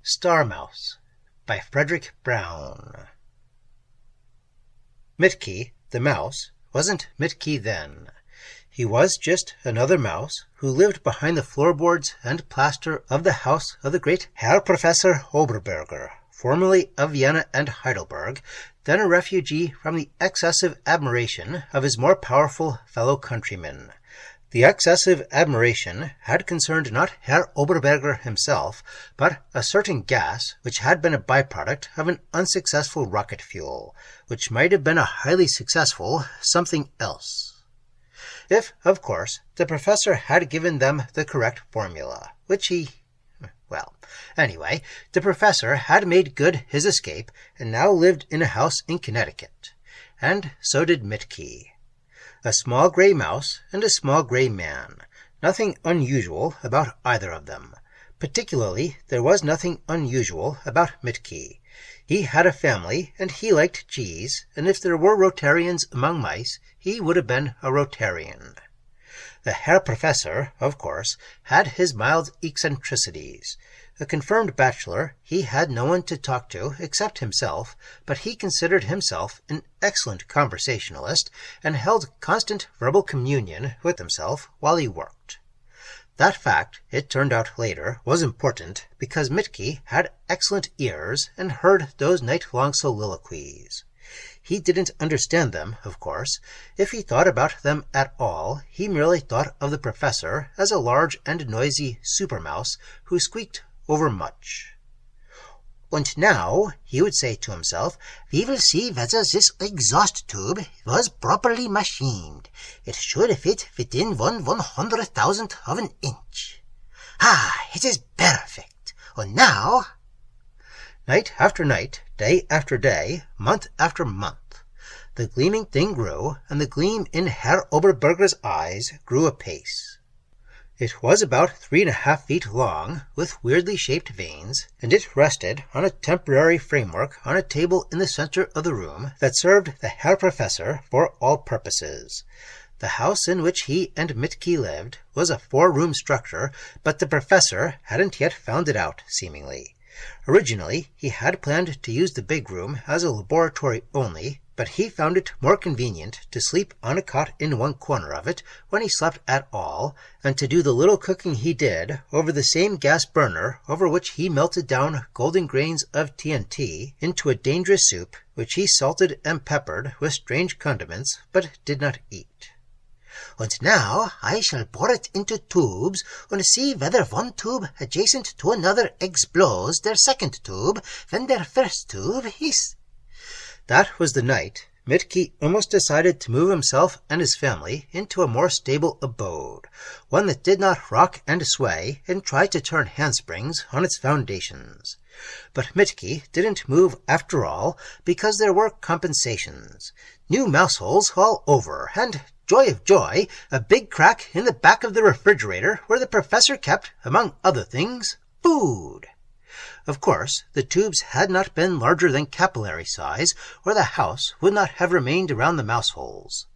Star Mouse by Fredric Brown. Mitke, the mouse, wasn't Mitke then. He was just another mouse who lived behind the floorboards and plaster of the house of the great Herr Professor Oberberger, formerly of Vienna and Heidelberg, then a refugee from the excessive admiration of his more powerful fellow countrymen. The excessive admiration had concerned not Herr Oberberger himself, but a certain gas which had been a byproduct of an unsuccessful rocket fuel, which might have been a highly successful something else. If, of course, the professor had given them the correct formula, which anyway, the professor had made good his escape and now lived in a house in Connecticut. And so did Mitke. A small gray mouse and a small gray man. Nothing unusual about either of them. Particularly, there was nothing unusual about Mitke. He had a family, and he liked cheese, and if there were Rotarians among mice, he would have been a Rotarian. The Herr Professor, of course, had his mild eccentricities. A confirmed bachelor, he had no one to talk to except himself, but he considered himself an excellent conversationalist and held constant verbal communion with himself while he worked. That fact, it turned out later, was important because Mitke had excellent ears and heard those night-long soliloquies. He didn't understand them, of course. If he thought about them at all, he merely thought of the professor as a large and noisy super-mouse who squeaked over much. And now, he would say to himself, we will see whether this exhaust tube was properly machined. It should fit within 1/100,000th of an inch. Ah, it is perfect. And now... Night after night, day after day, month after month, the gleaming thing grew, and the gleam in Herr Oberberger's eyes grew apace. It was about 3.5 feet long, with weirdly shaped veins, and it rested on a temporary framework on a table in the center of the room that served the Herr Professor for all purposes. The house in which he and Mitke lived was a 4-room structure, but the professor hadn't yet found it out, seemingly. Originally, he had planned to use the big room as a laboratory only, but he found it more convenient to sleep on a cot in one corner of it when he slept at all, and to do the little cooking he did over the same gas burner over which he melted down golden grains of TNT into a dangerous soup which he salted and peppered with strange condiments but did not eat. And now I shall bore it into tubes and see whether one tube adjacent to another explodes their second tube when their first tube is... That was the night Mitke almost decided to move himself and his family into a more stable abode, one that did not rock and sway and try to turn handsprings on its foundations. But Mitke didn't move after all because there were compensations. New mouse holes all over, and, joy of joy, a big crack in the back of the refrigerator where the professor kept, among other things, food. Of course, the tubes had not been larger than capillary size, or the house would not have remained around the mouse holes.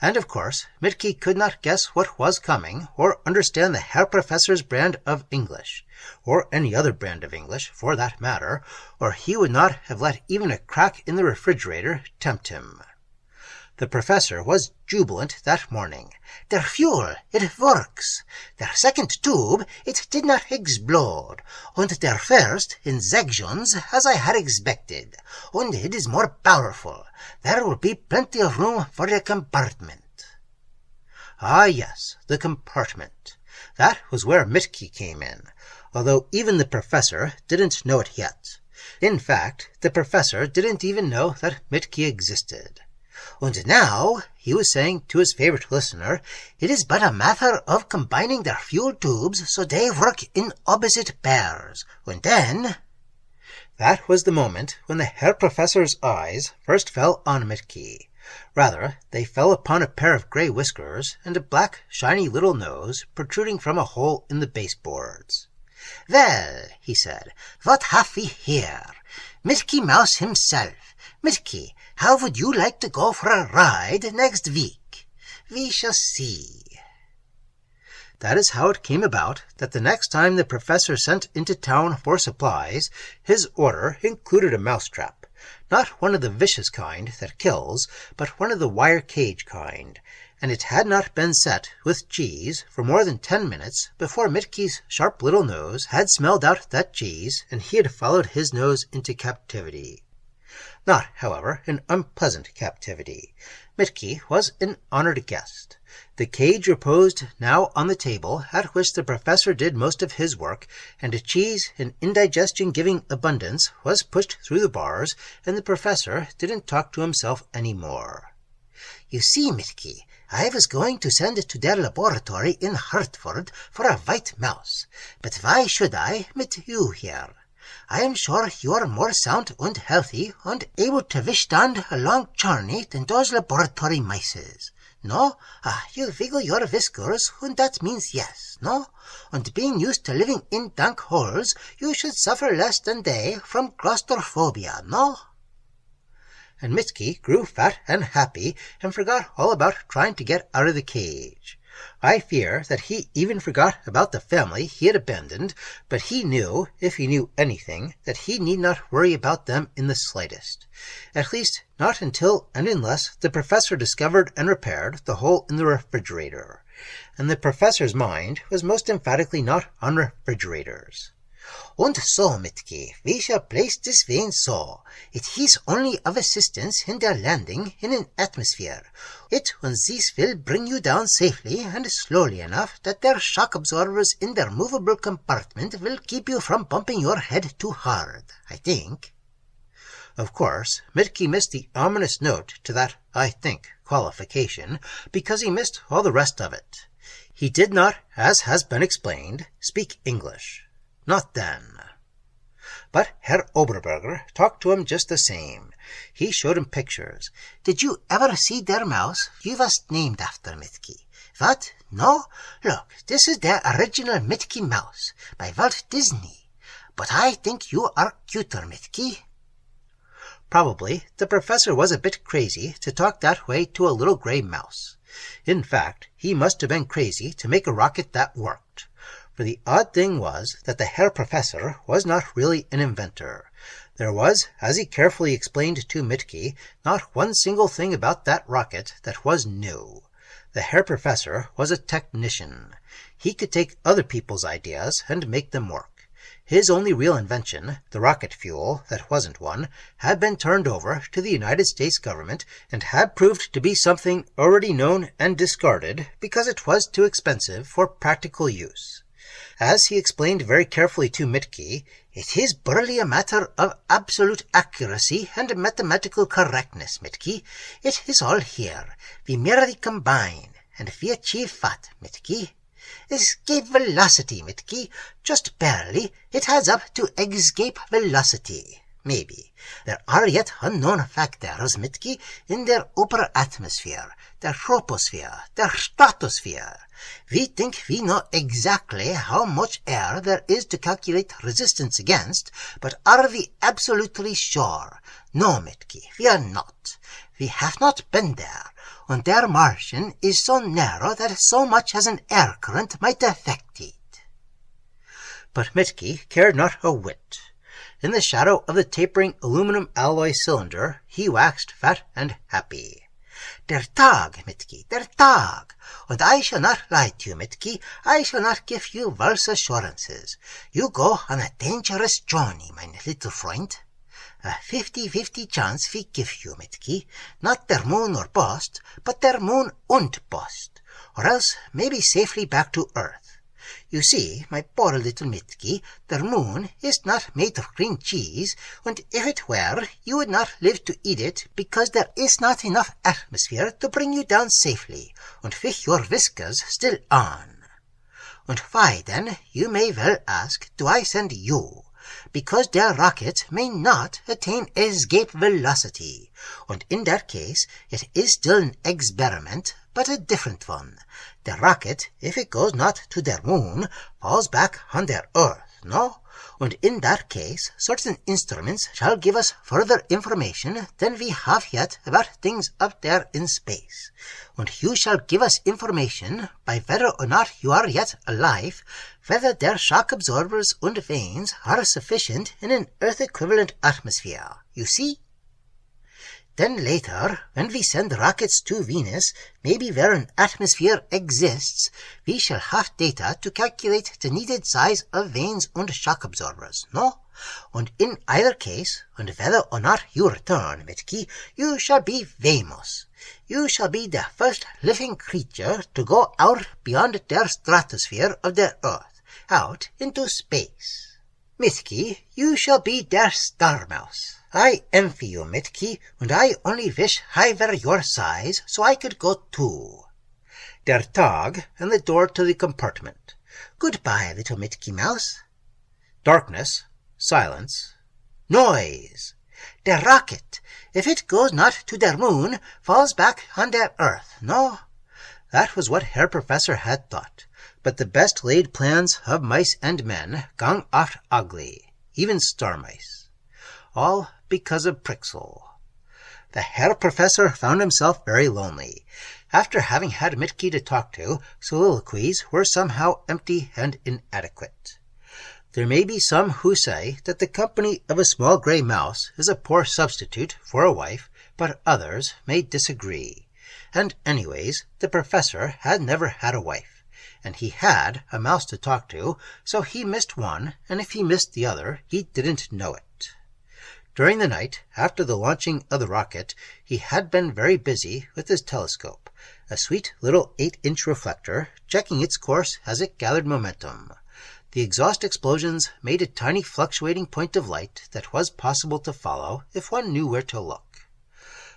And of course, Mitke could not guess what was coming, or understand the Herr Professor's brand of English, or any other brand of English, for that matter, or he would not have let even a crack in the refrigerator tempt him. The professor was jubilant that morning. Der fuel, it works. Der second tube, it did not explode. And der first, in sections, as I had expected. And it is more powerful. There will be plenty of room for the compartment. Ah, yes, the compartment. That was where Mitke came in, although even the professor didn't know it yet. In fact, the professor didn't even know that Mitke existed. And now, he was saying to his favorite listener, it is but a matter of combining their fuel tubes so they work in opposite pairs. And then... That was the moment when the Herr Professor's eyes first fell on Mitke. Rather, they fell upon a pair of gray whiskers and a black, shiny little nose protruding from a hole in the baseboards. Well, he said, what have we here? Mitke Mouse himself. Mitke, how would you like to go for a ride next week? We shall see. that is how it came about that the next time the professor sent into town for supplies, his order included a mousetrap. Not one of the vicious kind that kills, but one of the wire cage kind, and it had not been set with cheese for more than 10 minutes before Mitke's sharp little nose had smelled out that cheese, and he had followed his nose into captivity. Not, however, an unpleasant captivity. Mitke was an honored guest. The cage reposed now on the table at which the professor did most of his work, and a cheese in indigestion-giving abundance was pushed through the bars, and the professor didn't talk to himself any more. "You see, Mitke, I was going to send it to their laboratory in Hartford for a white mouse, but why should I mit you here? I am sure you are more sound and healthy and able to withstand a long journey than those laboratory mices. No? You wiggle your whiskers, and that means yes, no? And being used to living in dank holes, you should suffer less than they from claustrophobia, no?" And Mitke grew fat and happy and forgot all about trying to get out of the cage. I fear that he even forgot about the family he had abandoned, but he knew, if he knew anything, that he need not worry about them in the slightest. At least, not until and unless the professor discovered and repaired the hole in the refrigerator. And the professor's mind was most emphatically not on refrigerators. "And so, Mitke, we shall place this vein so. It is only of assistance in their landing in an atmosphere. It and this will bring you down safely and slowly enough that their shock absorbers in their movable compartment will keep you from bumping your head too hard, I think." Of course, Mitke missed the ominous note to that "I think" qualification because he missed all the rest of it. He did not, as has been explained, speak English. Not then. But Herr Oberberger talked to him just the same. He showed him pictures. "Did you ever see their mouse you was named after, Mitke? What? No? Look, this is their original Mitke mouse, by Walt Disney. But I think you are cuter, Mitke." Probably the professor was a bit crazy to talk that way to a little gray mouse. In fact, he must have been crazy to make a rocket that worked. For the odd thing was that the Herr Professor was not really an inventor. There was, as he carefully explained to Mitke, not one single thing about that rocket that was new. The Herr Professor was a technician. He could take other people's ideas and make them work. His only real invention, the rocket fuel that wasn't one, had been turned over to the United States government and had proved to be something already known and discarded because it was too expensive for practical use. As he explained very carefully to Mitke, "It is purely a matter of absolute accuracy and mathematical correctness, Mitke. It is all here. We merely combine, and we achieve what, Mitke? Escape velocity, Mitke. Just barely. It adds up to escape velocity. Maybe. There are yet unknown factors, Mitke, in their upper atmosphere, their troposphere, their stratosphere. We think we know exactly how much air there is to calculate resistance against, but are we absolutely sure? No, Mitke, we are not. We have not been there, and their Martian is so narrow that so much as an air current might affect it." But Mitke cared not a whit. In the shadow of the tapering aluminum alloy cylinder, he waxed fat and happy. "Der Tag, Mitke, der Tag. And I shall not lie to you, Mitke. I shall not give you false assurances. You go on a dangerous journey, mein little Freund. A 50-50 chance we give you, Mitke. Not der moon or bust, but der moon und bust. Or else maybe safely back to Earth. You see, my poor little Mitke, the moon is not made of green cheese, and if it were, you would not live to eat it, because there is not enough atmosphere to bring you down safely, and with your whiskers still on. And why, then, you may well ask, do I send you? Because their rocket may not attain escape velocity, and in that case it is still an experiment, but a different one. The rocket, if it goes not to their moon, falls back on their Earth, no? and in that case certain instruments shall give us further information than we have yet about things up there in space. And you shall give us information by whether or not you are yet alive, whether their shock absorbers and vanes are sufficient in an Earth-equivalent atmosphere. You see? Then later, when we send rockets to Venus, maybe where an atmosphere exists, we shall have data to calculate the needed size of vanes and shock absorbers, no? And in either case, and whether or not you return, Mitki, you shall be famous. You shall be the first living creature to go out beyond their stratosphere of the Earth, out into space. Mitki, you shall be their star mouse. I envy you, Mitki, and I only wish I were your size so I could go too. Der Tag and the door to the compartment. Goodbye, little Mitki Mouse. Darkness, silence, noise. Der rocket, if it goes not to der moon, falls back on der earth, no? That was what Herr Professor had thought, but the best laid plans of mice and men gang oft ugly, even star mice. All because of Prixel. The Herr Professor found himself very lonely. After having had Mitki to talk to, soliloquies were somehow empty and inadequate. There may be some who say that the company of a small gray mouse is a poor substitute for a wife, but others may disagree. And anyways, the professor had never had a wife, and he had a mouse to talk to, so he missed one, and if he missed the other, he didn't know it. During the night, after the launching of the rocket, he had been very busy with his telescope, a sweet little 8-inch reflector, checking its course as it gathered momentum. The exhaust explosions made a tiny fluctuating point of light that was possible to follow if one knew where to look.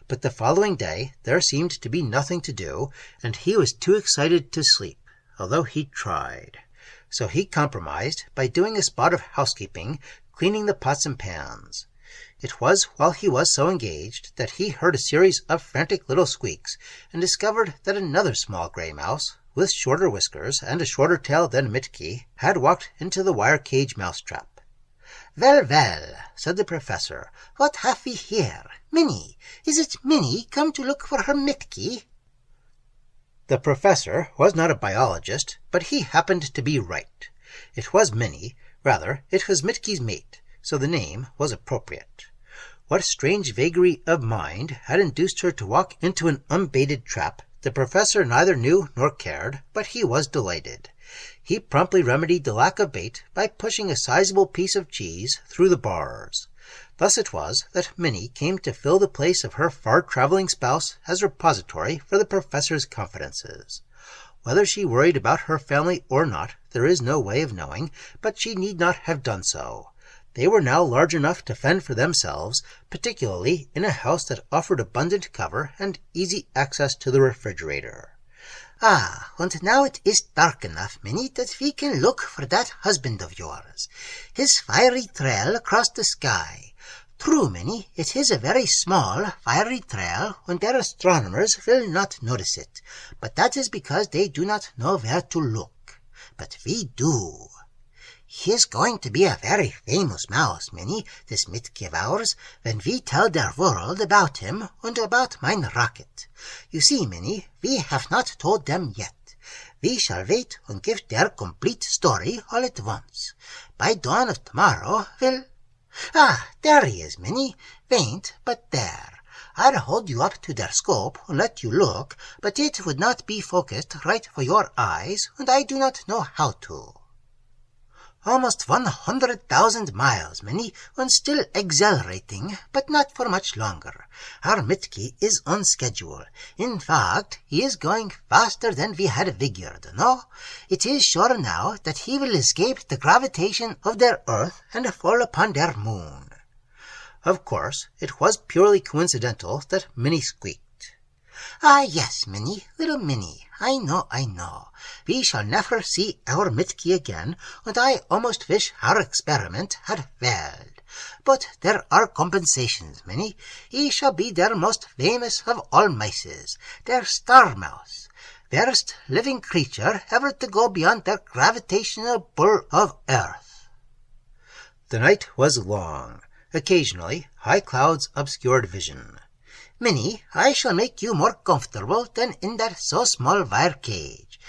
But the following day there seemed to be nothing to do, and he was too excited to sleep, although he tried. So he compromised by doing a spot of housekeeping, cleaning the pots and pans. It was while he was so engaged that he heard a series of frantic little squeaks and discovered that another small gray mouse, with shorter whiskers and a shorter tail than Mitki, had walked into the wire cage mousetrap. "Well, well," said the professor, "what have we here? Minnie! Is it Minnie come to look for her Mitki?" The professor was not a biologist, but he happened to be right. It was Minnie, rather, it was Mitki's mate, so the name was appropriate. What strange vagary of mind had induced her to walk into an unbaited trap, the professor neither knew nor cared, but he was delighted. He promptly remedied the lack of bait by pushing a sizable piece of cheese through the bars. Thus it was that Minnie came to fill the place of her far-traveling spouse as repository for the professor's confidences. Whether she worried about her family or not, there is no way of knowing, but she need not have done so. They were now large enough to fend for themselves, particularly in a house that offered abundant cover and easy access to the refrigerator. "Ah, and now it is dark enough, Minnie, that we can look for that husband of yours. His fiery trail across the sky. True, Minnie, it is a very small, fiery trail, and their astronomers will not notice it, but that is because they do not know where to look. But we do. He is going to be a very famous mouse, Minnie, this Mitki of ours, when we tell der world about him and about mine rocket. You see, Minnie, we have not told them yet. We shall wait and give their complete story all at once. By dawn of tomorrow we'll... Ah, there he is, Minnie. Faint, but there. I'll hold you up to their scope and let you look, but it would not be focused right for your eyes, and I do not know how to. Almost 100,000 miles, Minnie, and still accelerating, but not for much longer. Our Mitki is on schedule. In fact, he is going faster than we had figured, no? It is sure now that he will escape the gravitation of their Earth and fall upon their moon. Of course, it was purely coincidental that Minnie squeaked. Ah, yes, Minnie, little Minnie, I know. We shall never see our Mitki again, and I almost wish our experiment had failed. But there are compensations, Minnie. He shall be their most famous of all mices, their star mouse, first living creature ever to go beyond their gravitational pull of Earth. The night was long. Occasionally, high clouds obscured vision. Minnie, I shall make you more comfortable than in that so small wire cage.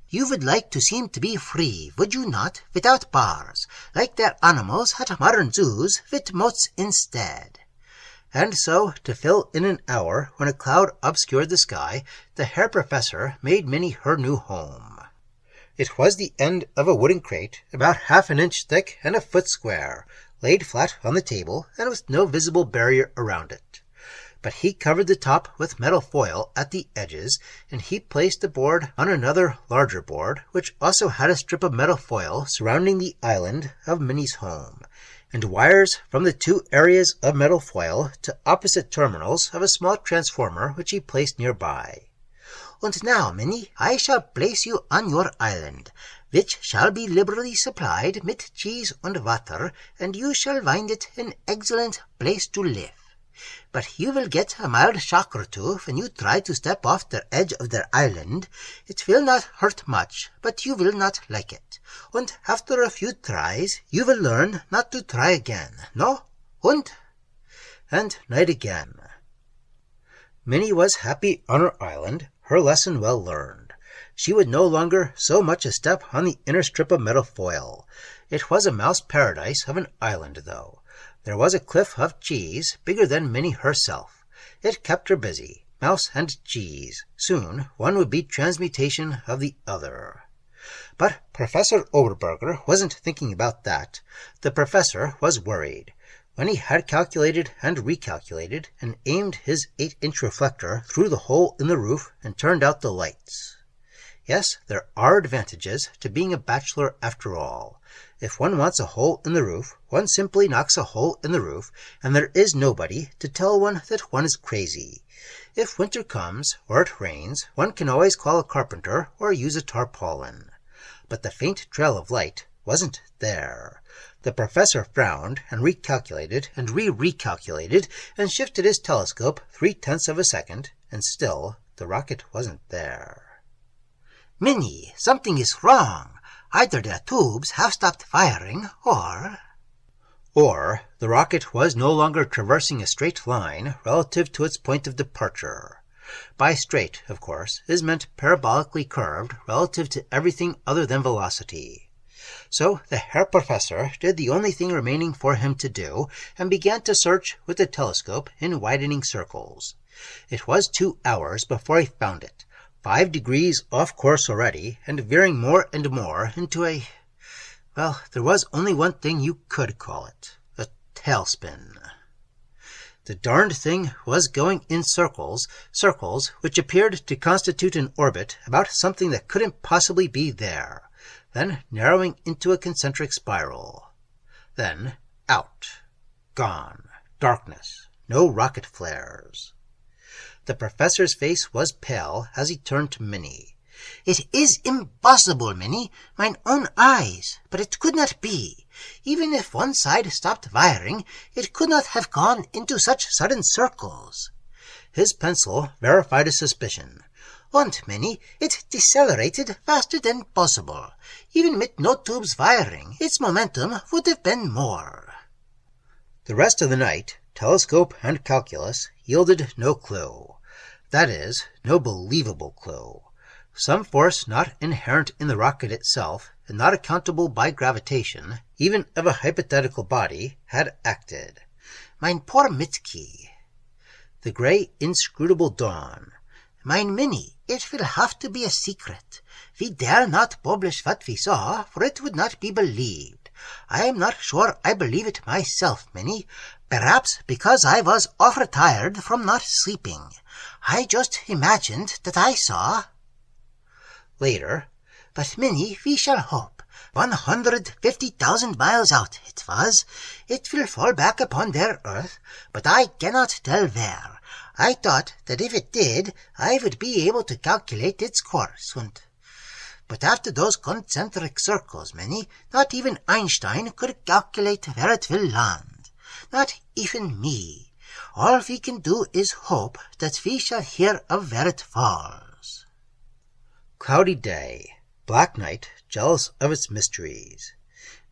You would like to seem to be free, would you not, without bars, like their animals at modern zoos with moats instead? And so, to fill in an hour when a cloud obscured the sky, the Herr Professor made Minnie her new home. It was the end of a wooden crate, about half an inch thick and a foot square, laid flat on the table and with no visible barrier around it. But he covered the top with metal foil at the edges, and he placed the board on another larger board, which also had a strip of metal foil surrounding the island of Minnie's home, and wires from the 2 areas of metal foil to opposite terminals of a small transformer which he placed nearby. And now, Minnie, I shall place you on your island, which shall be liberally supplied with cheese and water, and you shall find it an excellent place to live. But you will get a mild shock or two when you try to step off the edge of their island. It will not hurt much, but you will not like it. And after a few tries, you will learn not to try again. No? And night again. Minnie was happy on her island, her lesson well learned. She would no longer so much as step on the inner strip of metal foil. It was a mouse paradise of an island, though. There was a cliff of cheese, bigger than Minnie herself. It kept her busy, mouse and cheese. Soon one would be transmutation of the other. But Professor Oberberger wasn't thinking about that. The professor was worried. When he had calculated and recalculated and aimed his 8-inch reflector through the hole in the roof and turned out the lights. Yes, there are advantages to being a bachelor after all. If one wants a hole in the roof, one simply knocks a hole in the roof, and there is nobody to tell one that one is crazy. If winter comes, or it rains, one can always call a carpenter or use a tarpaulin. But the faint trail of light wasn't there. The professor frowned and recalculated and re-recalculated and shifted his telescope 3/10 of a second, and still the rocket wasn't there. Minnie, something is wrong. Either their tubes have stopped firing, or the rocket was no longer traversing a straight line relative to its point of departure. By straight, of course, is meant parabolically curved relative to everything other than velocity. So the Herr Professor did the only thing remaining for him to do, and began to search with the telescope in widening circles. It was 2 hours before he found it, 5 degrees off course already, and veering more and more into there was only one thing you could call it, a tailspin. The darned thing was going in circles which appeared to constitute an orbit about something that couldn't possibly be there, then narrowing into a concentric spiral. Then out. Gone. Darkness. No rocket flares. The professor's face was pale as he turned to Minnie. It is impossible, Minnie, mine own eyes, but it could not be. Even if one side stopped firing, it could not have gone into such sudden circles. His pencil verified his suspicion. And, Minnie, it decelerated faster than possible. Even with no tubes firing, its momentum would have been more. The rest of the night, telescope and calculus yielded no clue. That is, no believable clue. Some force not inherent in the rocket itself, and not accountable by gravitation, even of a hypothetical body, had acted. Mein poor Mitki. The gray, inscrutable dawn. Mein Minnie, it will have to be a secret. We dare not publish what we saw, for it would not be believed. I am not sure I believe it myself, Minnie. Perhaps because I was overtired from not sleeping. I just imagined that I saw. Later. But, Minnie, we shall hope. 150,000 miles out it was. It will fall back upon their earth, but I cannot tell where. I thought that if it did, I would be able to calculate its course, but after those concentric circles, Minnie, not even Einstein could calculate where it will land. Not even me. All we can do is hope that we shall hear of where it falls. Cloudy day. Black night, jealous of its mysteries.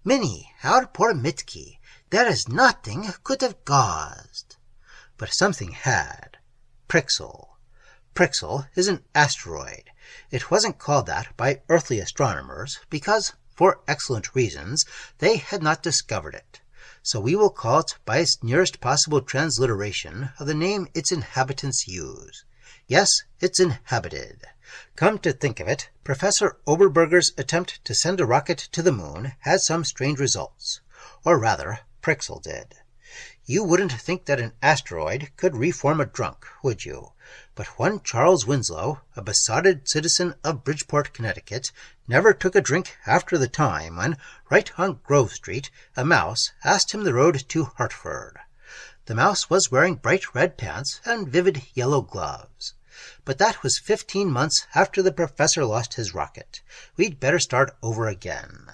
Minnie, our poor Mitki. There is nothing could have caused. But something had. Prixel. Prixel is an asteroid. It wasn't called that by earthly astronomers because, for excellent reasons, they had not discovered it. So we will call it by its nearest possible transliteration of the name its inhabitants use. Yes, it's inhabited. Come to think of it, Professor Oberberger's attempt to send a rocket to the moon had some strange results. Or rather, Prixel did. You wouldn't think that an asteroid could reform a drunk, would you? But one Charles Winslow, a besotted citizen of Bridgeport, Connecticut, never took a drink after the time when, right on Grove Street, a mouse asked him the road to Hartford. The mouse was wearing bright red pants and vivid yellow gloves. But that was 15 months after the professor lost his rocket. We'd better start over again.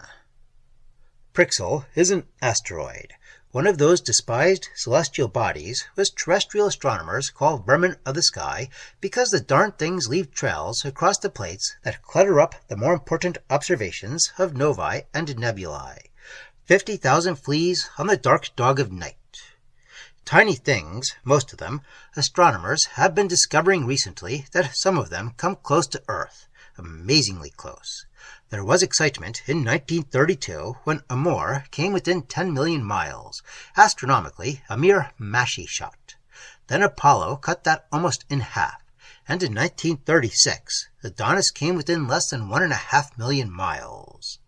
Prixel is an asteroid. One of those despised celestial bodies which terrestrial astronomers call vermin of the sky because the darn things leave trails across the plates that clutter up the more important observations of novae and nebulae. 50,000 fleas on the dark dog of night. Tiny things, most of them, astronomers have been discovering recently that some of them come close to Earth, amazingly close. There was excitement in 1932 when Amor came within 10 million miles, astronomically a mere mashie shot. Then Apollo cut that almost in half, and in 1936 Adonis came within less than 1.5 million miles.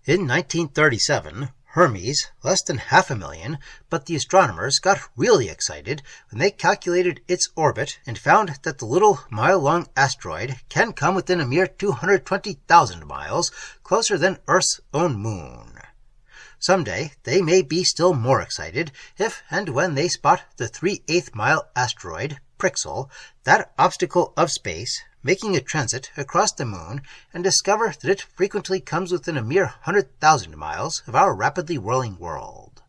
In 1937, Hermes, less than 500,000, but the astronomers got really excited when they calculated its orbit and found that the little mile-long asteroid can come within a mere 220,000 miles, closer than Earth's own moon. Someday they may be still more excited if and when they spot the 3/8 mile asteroid, Prixel, that obstacle of space, making a transit across the moon, and discover that it frequently comes within a mere 100,000 miles of our rapidly whirling world.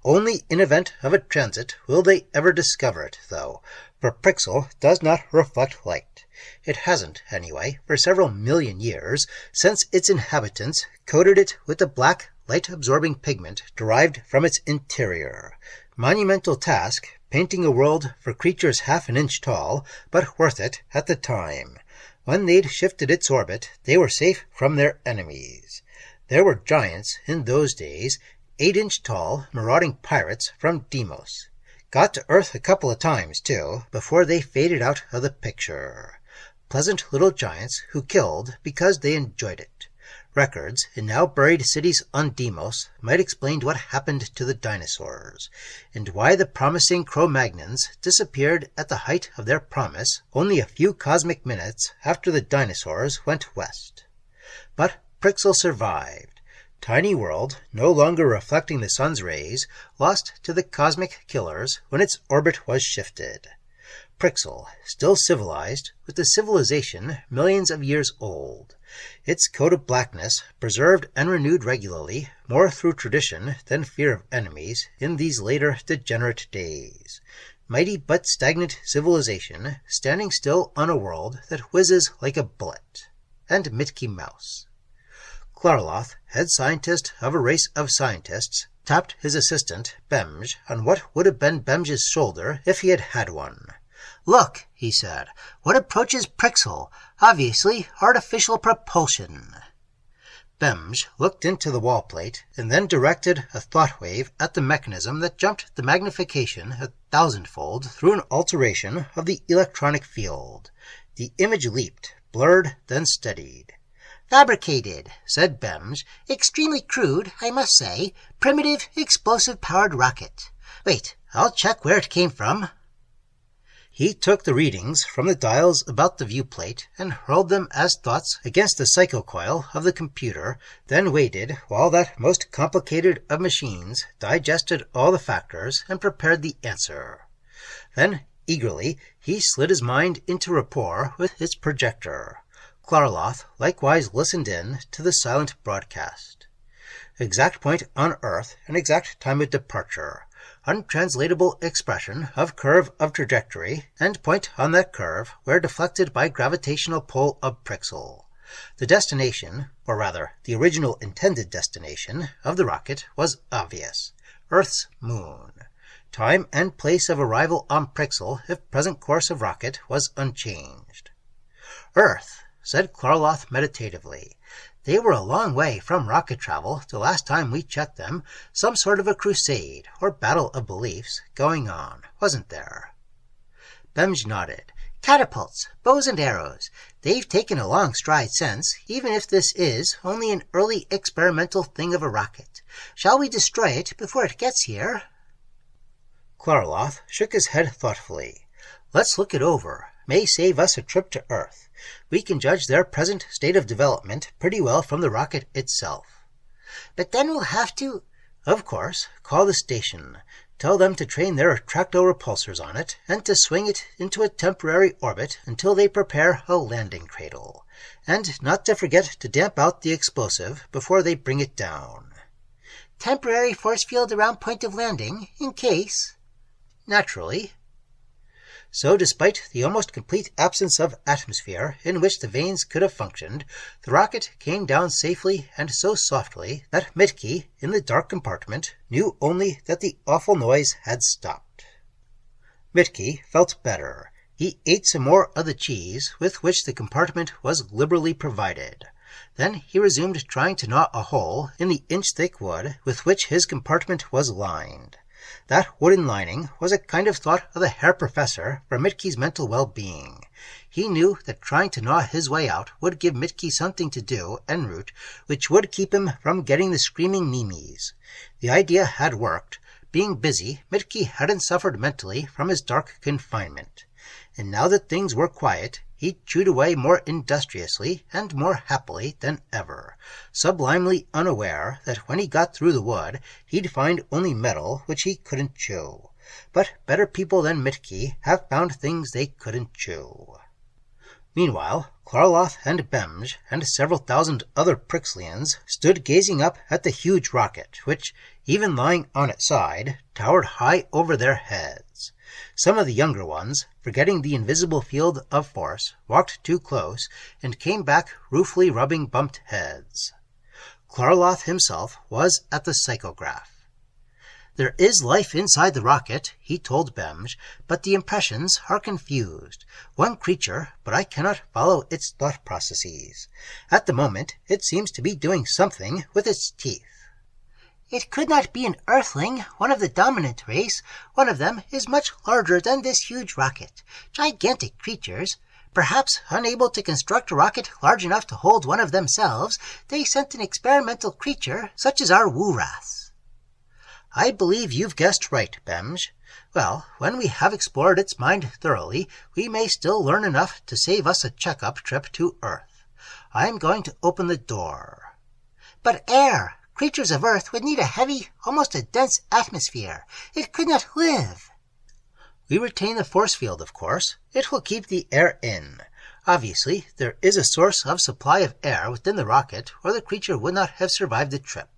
Only in event of a transit will they ever discover it, though, for Prixel does not reflect light. It hasn't, anyway, for several million years, since its inhabitants coated it with a black, light-absorbing pigment derived from its interior. Monumental task, painting a world for creatures half an inch tall, but worth it at the time. When they'd shifted its orbit, they were safe from their enemies. There were giants in those days, 8-inch tall, marauding pirates from Deimos. Got to Earth a couple of times, too, before they faded out of the picture. Pleasant little giants who killed because they enjoyed it. Records in now buried cities on Deimos might explain what happened to the dinosaurs, and why the promising Cro-Magnons disappeared at the height of their promise only a few cosmic minutes after the dinosaurs went west. But Prixel survived. Tiny world, no longer reflecting the sun's rays, lost to the cosmic killers when its orbit was shifted. Prixel, still civilized, with a civilization millions of years old. Its coat of blackness, preserved and renewed regularly, more through tradition than fear of enemies, in these later degenerate days. Mighty but stagnant civilization, standing still on a world that whizzes like a bullet. And Mickey Mouse. Klarloth, head scientist of a race of scientists, tapped his assistant, Bemge, on what would have been Bemge's shoulder if he had had one. "Look," he said, "what approaches Prixel? Obviously artificial propulsion." Bemge looked into the wall plate and then directed a thought wave at the mechanism that jumped the magnification 1,000-fold through an alteration of the electronic field. The image leaped, blurred, then steadied. "Fabricated," said Bemge. "Extremely crude, I must say. Primitive, explosive-powered rocket. Wait, I'll check where it came from." He took the readings from the dials about the viewplate and hurled them as thoughts against the psychocoil of the computer, then waited while that most complicated of machines digested all the factors and prepared the answer. Then, eagerly, he slid his mind into rapport with its projector. Klarloth likewise listened in to the silent broadcast. Exact point on Earth and exact time of departure. Untranslatable expression of curve of trajectory, and point on that curve where deflected by gravitational pull of Prixel. The destination, or rather the original intended destination, of the rocket was obvious. Earth's moon. Time and place of arrival on Prixel if present course of rocket was unchanged. Earth, said Klarloth meditatively. They were a long way from rocket travel the last time we checked them. Some sort of a crusade, or battle of beliefs, going on, wasn't there? Bemge nodded. Catapults, bows and arrows. They've taken a long stride since, even if this is only an early experimental thing of a rocket. Shall we destroy it before it gets here? Klarloth shook his head thoughtfully. Let's look it over. May save us a trip to Earth. We can judge their present state of development pretty well from the rocket itself. But then we'll have to... Of course. Call the station. Tell them to train their attractorepulsors on it, and to swing it into a temporary orbit until they prepare a landing cradle. And not to forget to damp out the explosive before they bring it down. Temporary force field around point of landing, in case... Naturally. So despite the almost complete absence of atmosphere in which the vanes could have functioned, the rocket came down safely and so softly that Mitke, in the dark compartment, knew only that the awful noise had stopped. Mitke felt better. He ate some more of the cheese with which the compartment was liberally provided. Then he resumed trying to gnaw a hole in the inch-thick wood with which his compartment was lined. That wooden lining was a kind of thought of the Herr Professor for Mitke's mental well-being. He knew that trying to gnaw his way out would give Mitke something to do en route which would keep him from getting the screaming memes. The idea had worked. Being busy, Mitke hadn't suffered mentally from his dark confinement. And now that things were quiet, he chewed away more industriously and more happily than ever, sublimely unaware that when he got through the wood, he'd find only metal which he couldn't chew. But better people than Mitke have found things they couldn't chew. Meanwhile, Klarloth and Bemge and several thousand other Prixlians stood gazing up at the huge rocket, which, even lying on its side, towered high over their heads. Some of the younger ones, forgetting the invisible field of force, walked too close and came back ruefully rubbing bumped heads. Klarloth himself was at the psychograph. There is life inside the rocket, he told Bemge, but the impressions are confused. One creature, but I cannot follow its thought processes. At the moment, it seems to be doing something with its teeth. It could not be an Earthling, one of the dominant race. One of them is much larger than this huge rocket. Gigantic creatures. Perhaps unable to construct a rocket large enough to hold one of themselves, they sent an experimental creature such as our Wuraths. I believe you've guessed right, Bemge. Well, when we have explored its mind thoroughly, we may still learn enough to save us a check-up trip to Earth. I am going to open the door. But air! Creatures of Earth would need a heavy, almost a dense atmosphere. It could not live. We retain the force field, of course. It will keep the air in. Obviously, there is a source of supply of air within the rocket, or the creature would not have survived the trip.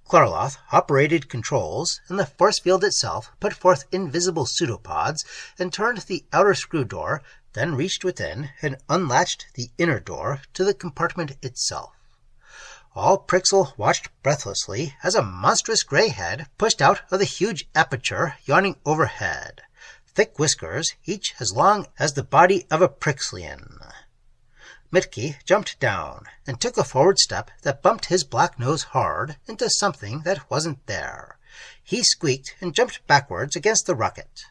Klarloth operated controls, and the force field itself put forth invisible pseudopods and turned the outer screw door, then reached within and unlatched the inner door to the compartment itself. All Prixel watched breathlessly as a monstrous gray head pushed out of the huge aperture yawning overhead. Thick whiskers, each as long as the body of a Prixlian. Mitke jumped down and took a forward step that bumped his black nose hard into something that wasn't there. He squeaked and jumped backwards against the rocket.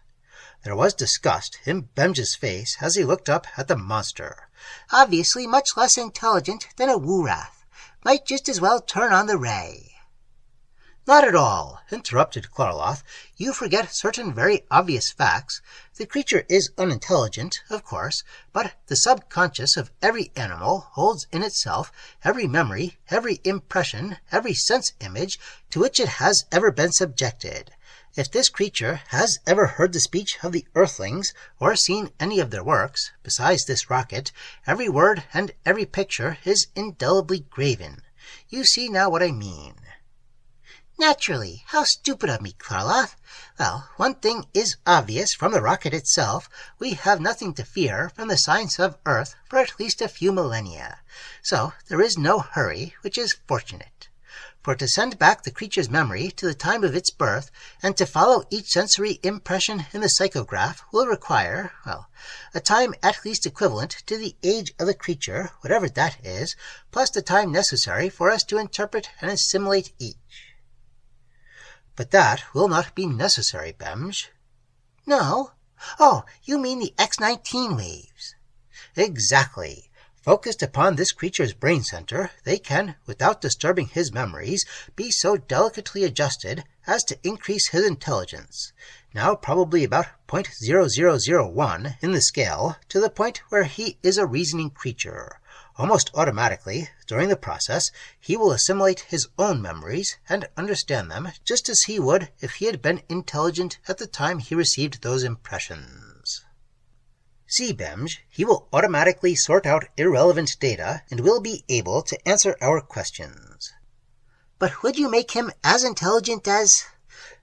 There was disgust in Bemge's face as he looked up at the monster. Obviously much less intelligent than a Wurath. Might just as well turn on the ray. Not at all, interrupted Klarloth. You forget certain very obvious facts. The creature is unintelligent, of course, but the subconscious of every animal holds in itself every memory, every impression, every sense image to which it has ever been subjected. If this creature has ever heard the speech of the Earthlings, or seen any of their works, besides this rocket, every word and every picture is indelibly graven. You see now what I mean. Naturally. How stupid of me, Klarloth. Well, one thing is obvious from the rocket itself. We have nothing to fear from the science of Earth for at least a few millennia. So there is no hurry, which is fortunate. for to send back the creature's memory to the time of its birth and to follow each sensory impression in the psychograph will require, a time at least equivalent to the age of the creature, whatever that is, plus the time necessary for us to interpret and assimilate each. But that will not be necessary, Bemj. No? Oh, you mean the X-19 waves. Exactly. Focused upon this creature's brain center, they can, without disturbing his memories, be so delicately adjusted as to increase his intelligence, now probably about 0.0001 in the scale, to the point where he is a reasoning creature. Almost automatically, during the process, he will assimilate his own memories and understand them just as he would if he had been intelligent at the time he received those impressions. See, Bemj, he will automatically sort out irrelevant data and will be able to answer our questions. But would you make him as intelligent as...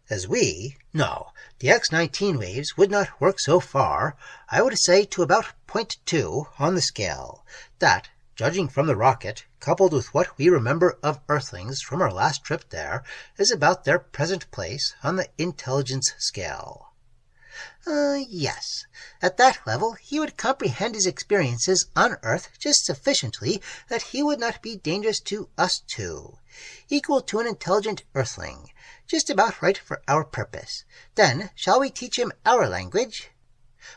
As we? No. The X-19 waves would not work so far. I would say to about 0.2 on the scale. That, judging from the rocket, coupled with what we remember of Earthlings from our last trip there, is about their present place on the intelligence scale. Yes. At that level, he would comprehend his experiences on Earth just sufficiently that he would not be dangerous to us two. Equal to an intelligent Earthling. Just about right for our purpose. Then, shall we teach him our language?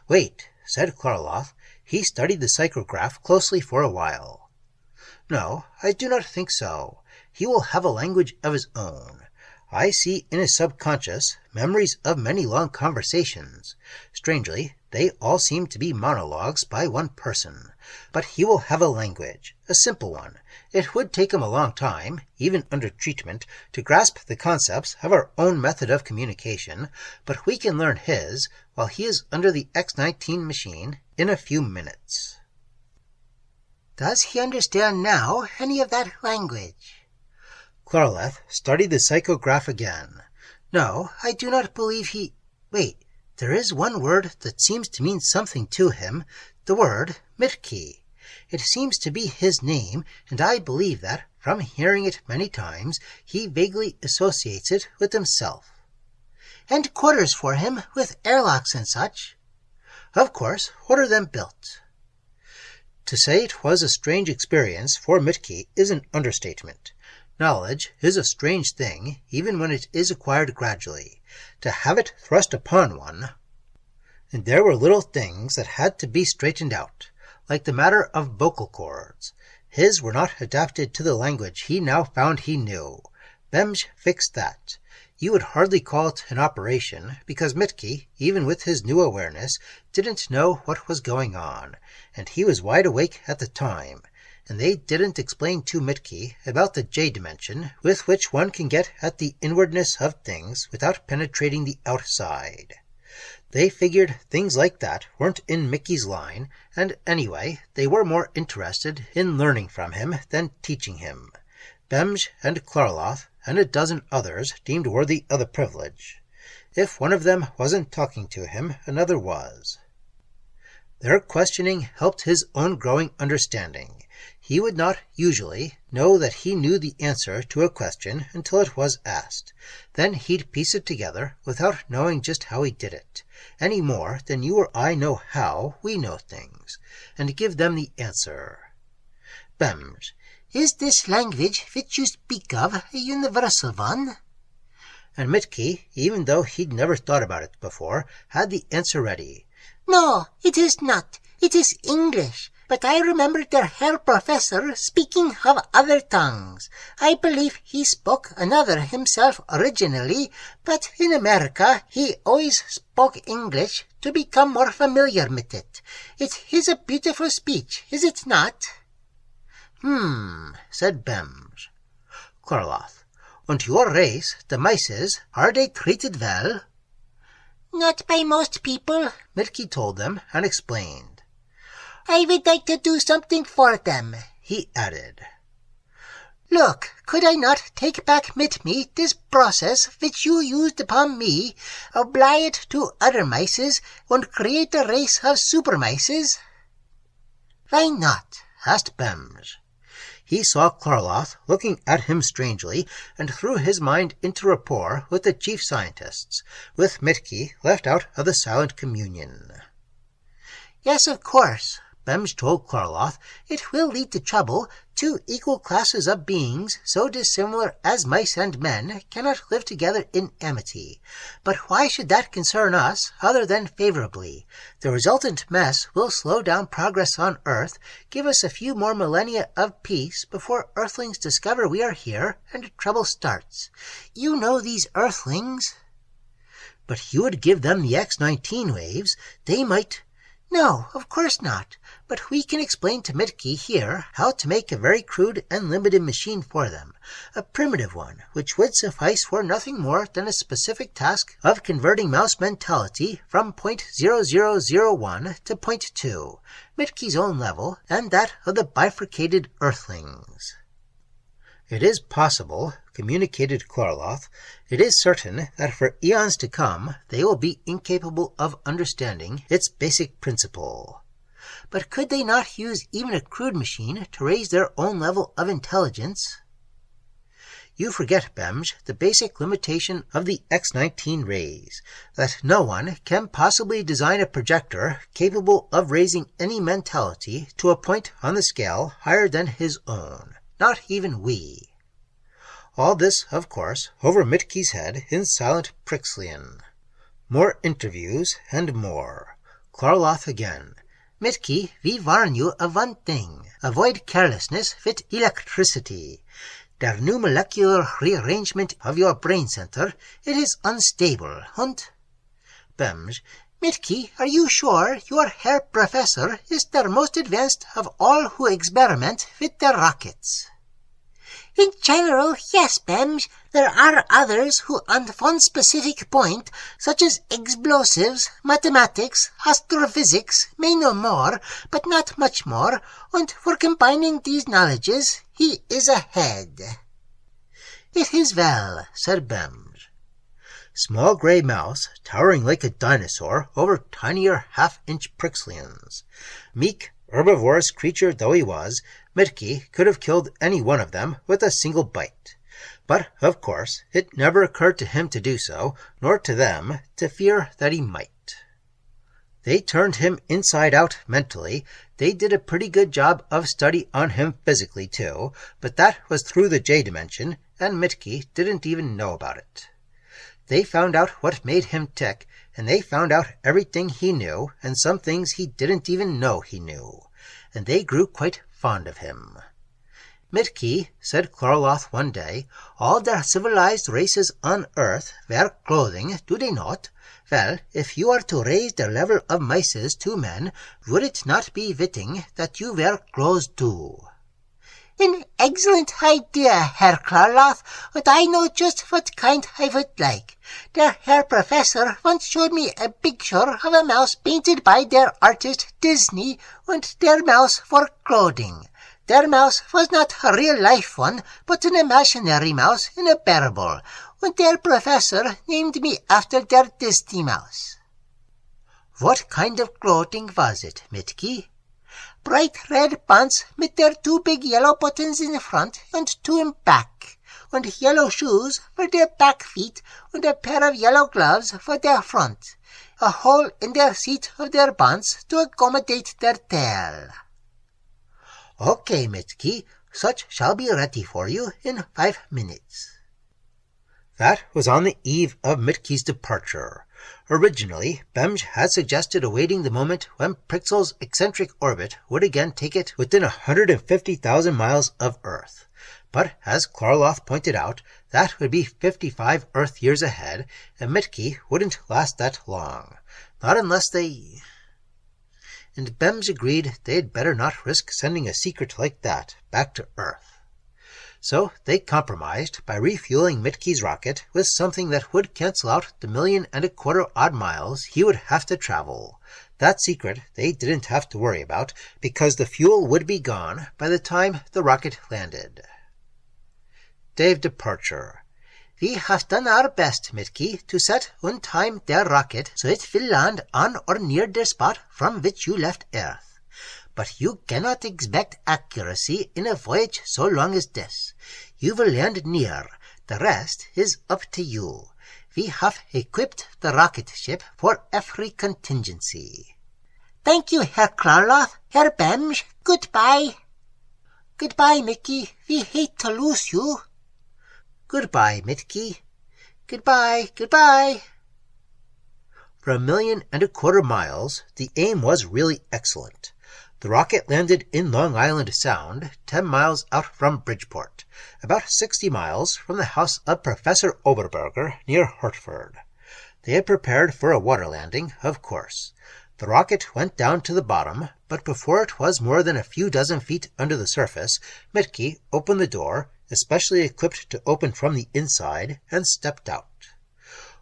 Wait, said Klarloth. He studied the psychograph closely for a while. No, I do not think so. He will have a language of his own. I see in his subconscious memories of many long conversations. Strangely, they all seem to be monologues by one person. But he will have a language, a simple one. It would take him a long time, even under treatment, to grasp the concepts of our own method of communication, but we can learn his, while he is under the X-19 machine, in a few minutes. Does he understand now any of that language? Klarleth studied the psychograph again. No, I do not believe he... Wait, there is one word that seems to mean something to him, the word Mitki. It seems to be his name, and I believe that, from hearing it many times, he vaguely associates it with himself. And quarters for him, with airlocks and such. Of course, order them built. To say it was a strange experience for Mitki is an understatement. Knowledge is a strange thing, even when it is acquired gradually. To have it thrust upon one... And there were little things that had to be straightened out, like the matter of vocal cords. His were not adapted to the language he now found he knew. Bemj fixed that. You would hardly call it an operation, because Mitki, even with his new awareness, didn't know what was going on, and he was wide awake at the time. And they didn't explain to Mitki about the J-dimension, with which one can get at the inwardness of things without penetrating the outside. They figured things like that weren't in Mickey's line, and anyway, they were more interested in learning from him than teaching him. Bemj and Klarloth and a dozen others deemed worthy of the privilege. If one of them wasn't talking to him, another was. Their questioning helped his own growing understanding. He would not, usually, know that he knew the answer to a question until it was asked. Then he'd piece it together without knowing just how he did it, any more than you or I know how we know things, and give them the answer. Bemj, is this language which you speak of a universal one? And Mitki, even though he'd never thought about it before, had the answer ready. No, it is not. It is English. But I remember their Herr Professor speaking of other tongues. I believe he spoke another himself originally, but in America he always spoke English to become more familiar with it. It is a beautiful speech, is it not? Said Bemj. Klarloth, and your race, the Mices, are they treated well? Not by most people, Mitki told them and explained. I would like to do something for them, he added. Look, could I not take back with me this process which you used upon me, apply it to other mices, and create a race of super mices? Why not? Asked Bemj. he saw Klarloth looking at him strangely and threw his mind into rapport with the chief scientists, with Mitke left out of the silent communion. Yes, of course, Bemge told Klarloth. It will lead to trouble. Two equal classes of beings, so dissimilar as mice and men, cannot live together in amity. But why should that concern us, other than favorably? The resultant mess will slow down progress on Earth, give us a few more millennia of peace before Earthlings discover we are here, and trouble starts. You know these Earthlings. But you would give them the X-19 waves. They might... No, of course not. But we can explain to Mitke here how to make a very crude and limited machine for them. A primitive one, which would suffice for nothing more than a specific task of converting mouse mentality from point 0001 to point 2, Mitke's own level, and that of the bifurcated Earthlings. It is possible, communicated Klarloth, it is certain that for eons to come they will be incapable of understanding its basic principle. But could they not use even a crude machine to raise their own level of intelligence? You forget, Bemge, the basic limitation of the X-19 rays, that no one can possibly design a projector capable of raising any mentality to a point on the scale higher than his own. Not even we. All this, of course, over Mitke's head in silent Prixlian. More interviews and more. Klarloth again. Mitke, we warn you of one thing. Avoid carelessness with electricity. Der new molecular rearrangement of your brain center, it is unstable, und... Bemge. Mitke, are you sure your Herr Professor is the most advanced of all who experiment with their rockets? In general, yes, Bemge. There are others who on one specific point, such as explosives, mathematics, astrophysics, may know more, but not much more, and for combining these knowledges, he is ahead. It is well, said Bemge. Small grey mouse, towering like a dinosaur over tinier half-inch Prixlians. Meek, herbivorous creature though he was, Mitke could have killed any one of them with a single bite. But, of course, it never occurred to him to do so, nor to them to fear that he might. They turned him inside out mentally. They did a pretty good job of study on him physically, too, but that was through the J-dimension, and Mitke didn't even know about it. They found out what made him tick, and they found out everything he knew, and some things he didn't even know he knew. And they grew quite fond of him. Mitke, said Klarloth one day, all the civilized races on Earth wear clothing, do they not? Well, if you are to raise the level of mices to men, would it not be fitting that you wear clothes too? An excellent idea, Herr Klarloth, but I know just what kind I would like. Der Herr Professor once showed me a picture of a mouse painted by their artist Disney, and their mouse for clothing. Their mouse was not a real-life one, but an imaginary mouse in a parable, and their professor named me after their Disney mouse. What kind of clothing was it, Mitke? Bright red pants with their two big yellow buttons in front and two in back, and yellow shoes for their back feet, and a pair of yellow gloves for their front, a hole in their seat of their pants to accommodate their tail. Okay, Mitke, such shall be ready for you in 5 minutes. That was on the eve of Mitke's departure. Originally, Bemge had suggested awaiting the moment when Prixl's eccentric orbit would again take it within 150,000 miles of Earth. But, as Klarloth pointed out, that would be 55 Earth years ahead, and Mitke wouldn't last that long. Not unless they... And Bemge agreed they had better not risk sending a secret like that back to Earth. So they compromised by refueling Mitke's rocket with something that would cancel out the 1.25 million odd miles he would have to travel. That secret they didn't have to worry about, because the fuel would be gone by the time the rocket landed. Day of departure. We have done our best, Mitke, to set and time their rocket so it will land on or near the spot from which you left Earth. but you cannot expect accuracy in a voyage so long as this. You will land near. The rest is up to you. We have equipped the rocket ship for every contingency." "Thank you, Herr Klarloth, Herr Bemsch. Goodbye." "Goodbye, Mickey. We hate to lose you." "Goodbye, Mitki. Goodbye, goodbye." For 1.25 miles, the aim was really excellent. The rocket landed in Long Island Sound, 10 miles out from Bridgeport, about 60 miles from the house of Professor Oberberger near Hartford. They had prepared for a water landing, of course. The rocket went down to the bottom, but before it was more than a few dozen feet under the surface, Mitke opened the door, especially equipped to open from the inside, and stepped out.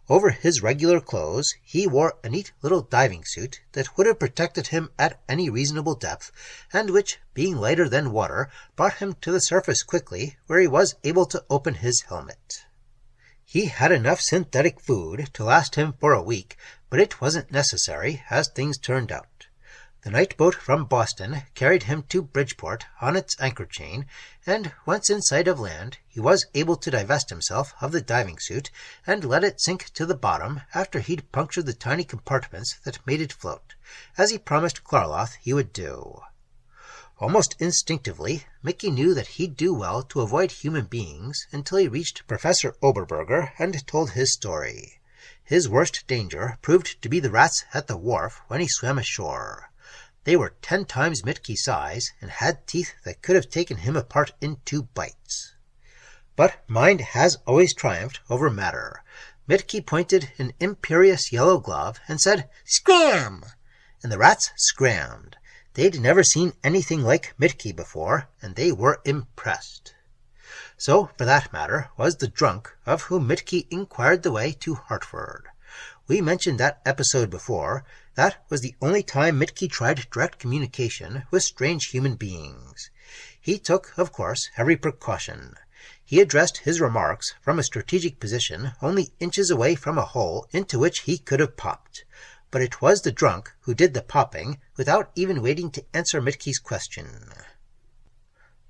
Over his regular clothes, he wore a neat little diving suit that would have protected him at any reasonable depth, and which, being lighter than water, brought him to the surface quickly, where he was able to open his helmet. He had enough synthetic food to last him for a week, but it wasn't necessary, as things turned out. The night boat from Boston carried him to Bridgeport on its anchor chain, and once in sight of land, he was able to divest himself of the diving suit and let it sink to the bottom after he'd punctured the tiny compartments that made it float, as he promised Klarloth he would do. Almost instinctively, Mickey knew that he'd do well to avoid human beings until he reached Professor Oberberger and told his story. His worst danger proved to be the rats at the wharf when he swam ashore. They were 10 times Mitke's size and had teeth that could have taken him apart in 2 bites. But mind has always triumphed over matter. Mitke pointed an imperious yellow glove and said, "Scram!" and the rats scrammed. They'd never seen anything like Mitke before, and they were impressed. So, for that matter, was the drunk, of whom Mitke inquired the way to Hartford. We mentioned that episode before. That was the only time Mitke tried direct communication with strange human beings. He took, of course, every precaution. He addressed his remarks from a strategic position only inches away from a hole into which he could have popped. But it was the drunk who did the popping without even waiting to answer Mitke's question.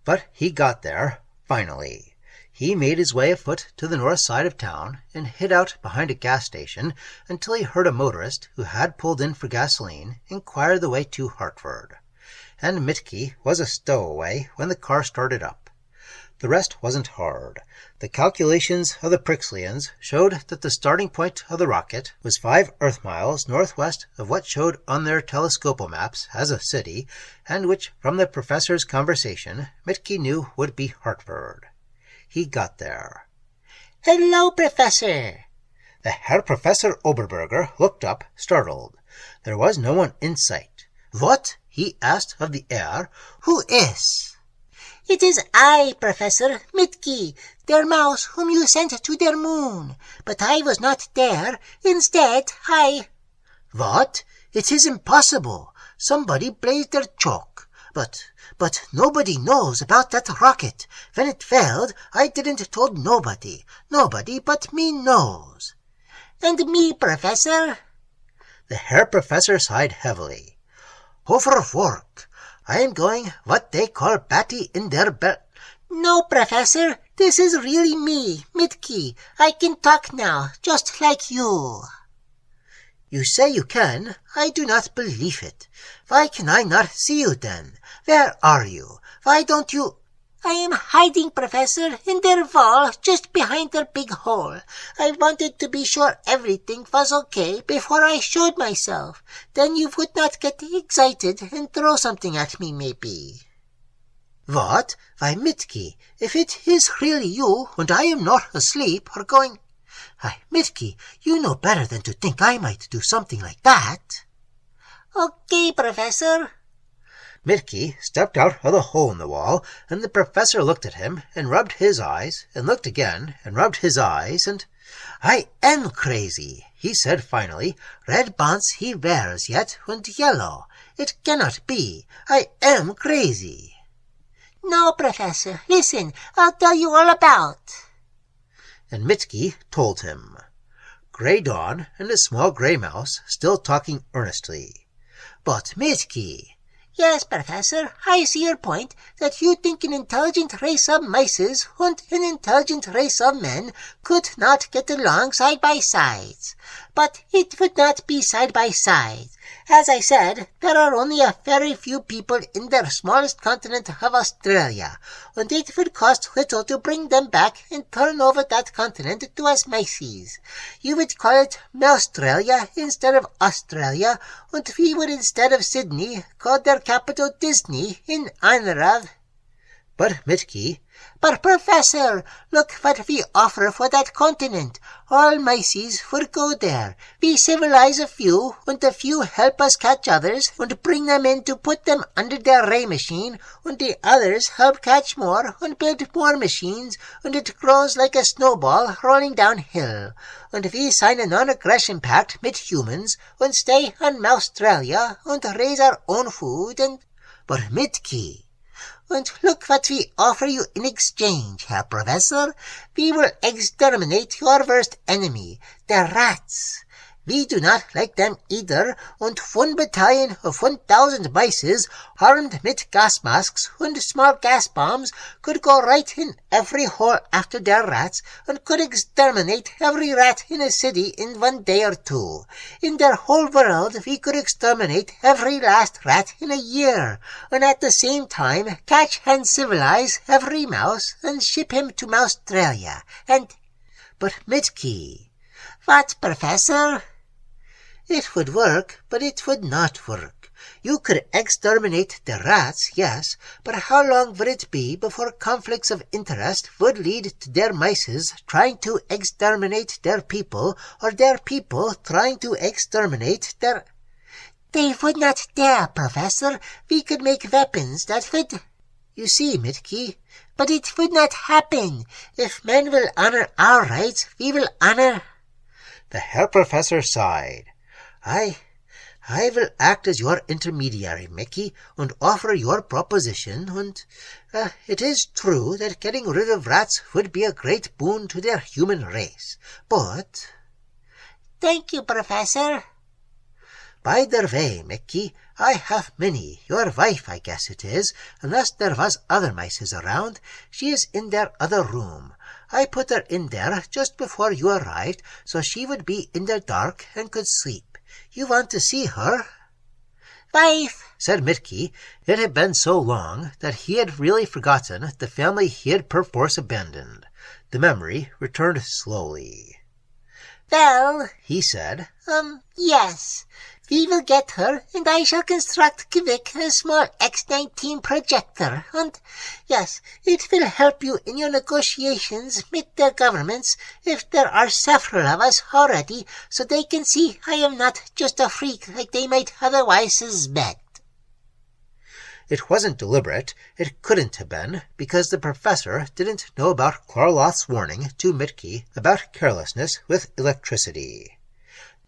But he got there, finally. He made his way afoot to the north side of town and hid out behind a gas station until he heard a motorist who had pulled in for gasoline inquire the way to Hartford. And Mitke was a stowaway when the car started up. The rest wasn't hard. The calculations of the Prixlians showed that the starting point of the rocket was 5 Earth miles northwest of what showed on their telescopal maps as a city, and which, from the professor's conversation, Mitke knew would be Hartford. He got there. "Hello, Professor." The Herr Professor Oberberger looked up, startled. There was no one in sight. "What?" he asked of the air. "Who is?" "It is I, Professor, Mitke, der mouse whom you sent to der moon. But I was not there. Instead, I—" "What? It is impossible. Somebody blazed their chalk. But nobody knows about that rocket. When it failed, I didn't told nobody. Nobody but me knows." "And me, Professor?" The Herr Professor sighed heavily. "Overwork. I am going what they call batty in their belt." "No, Professor. This is really me, Mitke. I can talk now, just like you." "You say you can. I do not believe it. Why can I not see you then? Where are you? Why don't you—" "I am hiding, Professor, in their wall, just behind their big hole. I wanted to be sure everything was okay before I showed myself. Then you would not get excited and throw something at me, maybe." "What? Why, Mitke, if it is really you, and I am not asleep or going— Why, Mitke, you know better than to think I might do something like that." "Okay, Professor." Mitke stepped out of the hole in the wall, and the professor looked at him, and rubbed his eyes, and looked again, and rubbed his eyes, and— "I am crazy," he said finally. "Red bonds he wears yet, and yellow. It cannot be. I am crazy." "No, Professor. Listen, I'll tell you all about—" And Mitke told him. Grey Dawn and a small grey mouse still talking earnestly. "But, Mitke—" Yes, Professor, I see your point, that you think an intelligent race of mices and an intelligent race of men could not get along side by side. But it would not be side by side. As I said, there are only a very few people in the smallest continent of Australia, and it would cost little to bring them back and turn over that continent to us mices. You would call it Moustralia instead of Australia, and we would, instead of Sydney, call their capital Disney in honor of... But Mitke... But Professor, look what we offer for that continent. All mices would go there. We civilize a few, and a few help us catch others, and bring them in to put them under their ray machine, and the others help catch more, and build more machines, and it grows like a snowball rolling downhill. And we sign a non-aggression pact with humans, and stay on Moustralia, and raise our own food, and... But Mitke... And look what we offer you in exchange, Herr Professor. We will exterminate your worst enemy, the rats. We do not like them either, and 1 battalion of 1,000 mices, armed with gas masks and small gas bombs, could go right in every hole after their rats, and could exterminate every rat in a city in 1 day or 2. In their whole world, we could exterminate every last rat in a year, and at the same time catch and civilize every mouse, and ship him to Moustralia, and... But Mitke... What, Professor? It would work, but it would not work. You could exterminate the rats, yes, but how long would it be before conflicts of interest would lead to their mices trying to exterminate their people, or their people trying to exterminate their... They would not dare, Professor. We could make weapons that would... You see, Mitke... But it would not happen. If men will honor our rights, we will honor... The Herr Professor sighed. I will act as your intermediary, Mickey, and offer your proposition, and it is true that getting rid of rats would be a great boon to their human race, but... Thank you, Professor. By the way, Mickey, I have Minnie, your wife, I guess it is, unless there was other mices around. She is in their other room. I put her in there just before you arrived, so she would be in the dark and could sleep. You want to see her? Wife, said Mitke. It had been so long that he had really forgotten the family he had perforce abandoned. The memory returned slowly. Well, he said, yes. We will get her, and I shall construct Kvik a small X-19 projector, and, yes, it will help you in your negotiations with their governments, if there are several of us already, so they can see I am not just a freak like they might otherwise suspect. It wasn't deliberate. It couldn't have been, because the professor didn't know about Klarloth's warning to Mitke about carelessness with electricity.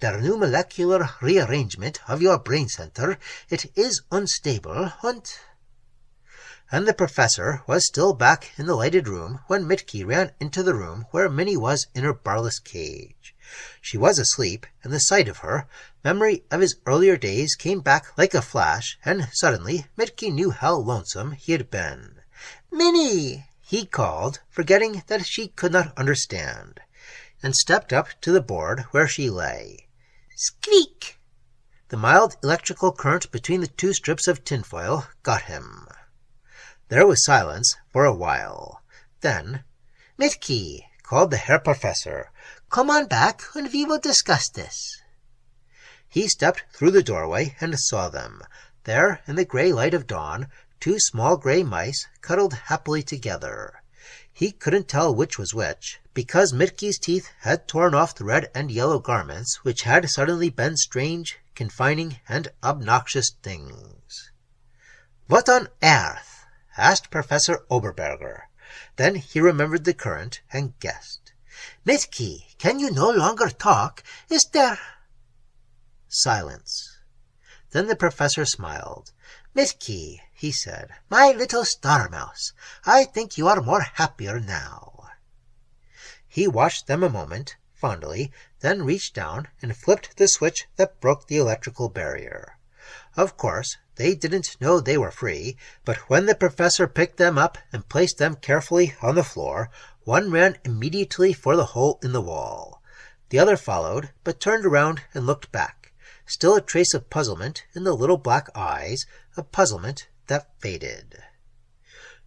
The new molecular rearrangement of your brain center, it is unstable, and the professor was still back in the lighted room when Mitke ran into the room where Minnie was in her barless cage. She was asleep, and the sight of her, memory of his earlier days, came back like a flash, and suddenly Mitke knew how lonesome he had been. Minnie, he called, forgetting that she could not understand, and stepped up to the board where she lay. Squeak! The mild electrical current between the 2 strips of tinfoil got him. There was silence for a while. Then, Mitke, called the Herr Professor, come on back and we will discuss this. He stepped through the doorway and saw them. There, in the gray light of dawn, 2 small gray mice cuddled happily together. He couldn't tell which was which, because Mitke's teeth had torn off the red and yellow garments, which had suddenly been strange, confining, and obnoxious things. "What on earth?" asked Professor Oberberger. Then he remembered the current and guessed. "Mitke, can you no longer talk? Is there—" Silence. Then the professor smiled. "Mitke," he said, "my little star mouse, I think you are more happier now." He watched them a moment, fondly, then reached down and flipped the switch that broke the electrical barrier. Of course, They didn't know they were free, but when the professor picked them up and placed them carefully on the floor, one ran immediately for the hole in the wall. The other followed, but turned around and looked back. Still a trace of puzzlement in the little black eyes, a puzzlement that faded.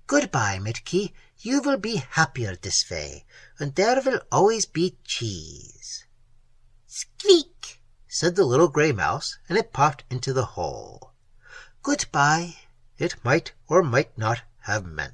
Goodbye, Mitke. You will be happier this way, and there will always be cheese. Squeak, said the little gray mouse, and it popped into the hole. Goodbye, it might or might not have meant.